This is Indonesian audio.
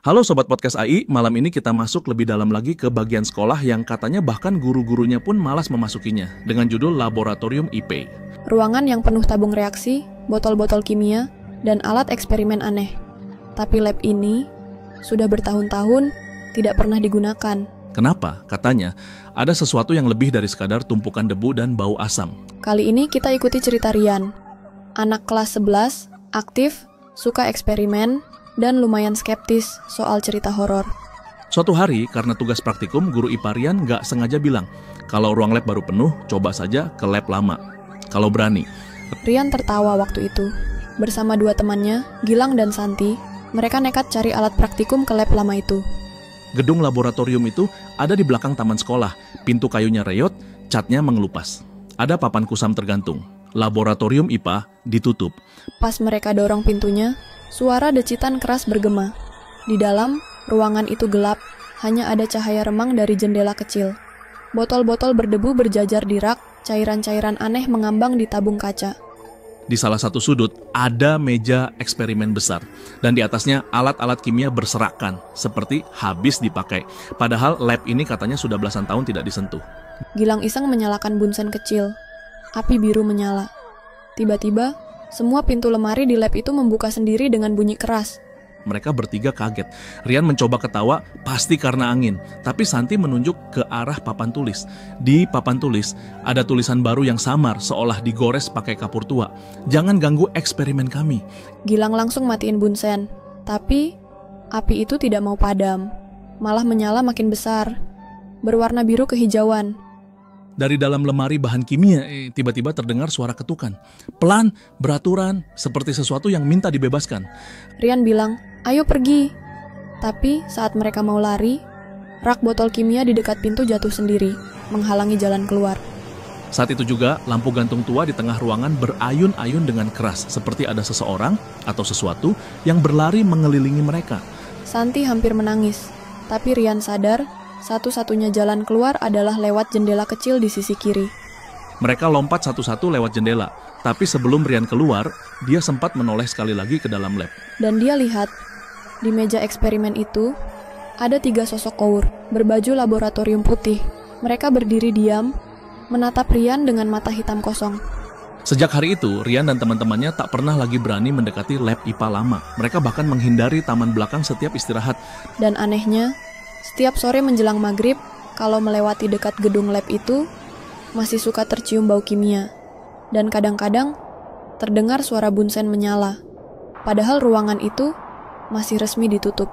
Halo Sobat Podcast AI, malam ini kita masuk lebih dalam lagi ke bagian sekolah yang katanya bahkan guru-gurunya pun malas memasukinya, dengan judul Laboratorium IP. Ruangan yang penuh tabung reaksi, botol-botol kimia, dan alat eksperimen aneh. Tapi lab ini sudah bertahun-tahun tidak pernah digunakan. Kenapa? Katanya, ada sesuatu yang lebih dari sekadar tumpukan debu dan bau asam. Kali ini kita ikuti cerita Rian. Anak kelas 11, aktif, suka eksperimen, dan lumayan skeptis soal cerita horor. Suatu hari, karena tugas praktikum, guru IPA Rian nggak sengaja bilang, kalau ruang lab baru penuh, coba saja ke lab lama. Kalau berani. Rian tertawa waktu itu. Bersama dua temannya, Gilang dan Santi, mereka nekat cari alat praktikum ke lab lama itu. Gedung laboratorium itu ada di belakang taman sekolah. Pintu kayunya reyot, catnya mengelupas. Ada papan kusam tergantung. Laboratorium IPA ditutup. Pas mereka dorong pintunya, suara decitan keras bergema. Di dalam, ruangan itu gelap, hanya ada cahaya remang dari jendela kecil. Botol-botol berdebu berjajar di rak, cairan-cairan aneh mengambang di tabung kaca. Di salah satu sudut, ada meja eksperimen besar. Dan di atasnya, alat-alat kimia berserakan, seperti habis dipakai. Padahal lab ini katanya sudah belasan tahun tidak disentuh. Gilang iseng menyalakan bunsen kecil. Api biru menyala. Tiba-tiba, semua pintu lemari di lab itu membuka sendiri dengan bunyi keras. Mereka bertiga kaget. Rian mencoba ketawa, pasti karena angin. Tapi Santi menunjuk ke arah papan tulis. Di papan tulis, ada tulisan baru yang samar, seolah digores pakai kapur tua. Jangan ganggu eksperimen kami. Gilang langsung matiin bunsen. Tapi, api itu tidak mau padam. Malah menyala makin besar. Berwarna biru kehijauan. Dari dalam lemari bahan kimia, tiba-tiba terdengar suara ketukan. Pelan, beraturan, seperti sesuatu yang minta dibebaskan. Rian bilang, ayo pergi. Tapi saat mereka mau lari, rak botol kimia di dekat pintu jatuh sendiri, menghalangi jalan keluar. Saat itu juga, lampu gantung tua di tengah ruangan berayun-ayun dengan keras, seperti ada seseorang atau sesuatu yang berlari mengelilingi mereka. Santi hampir menangis, tapi Rian sadar, satu-satunya jalan keluar adalah lewat jendela kecil di sisi kiri. Mereka lompat satu-satu lewat jendela, tapi sebelum Rian keluar, dia sempat menoleh sekali lagi ke dalam lab. Dan dia lihat, di meja eksperimen itu, ada 3 sosok kour, berbaju laboratorium putih. Mereka berdiri diam, menatap Rian dengan mata hitam kosong. Sejak hari itu, Rian dan teman-temannya tak pernah lagi berani mendekati lab IPA lama. Mereka bahkan menghindari taman belakang setiap istirahat. Dan anehnya, setiap sore menjelang maghrib, kalau melewati dekat gedung lab itu, masih suka tercium bau kimia. Dan kadang-kadang, terdengar suara bunsen menyala. Padahal ruangan itu masih resmi ditutup.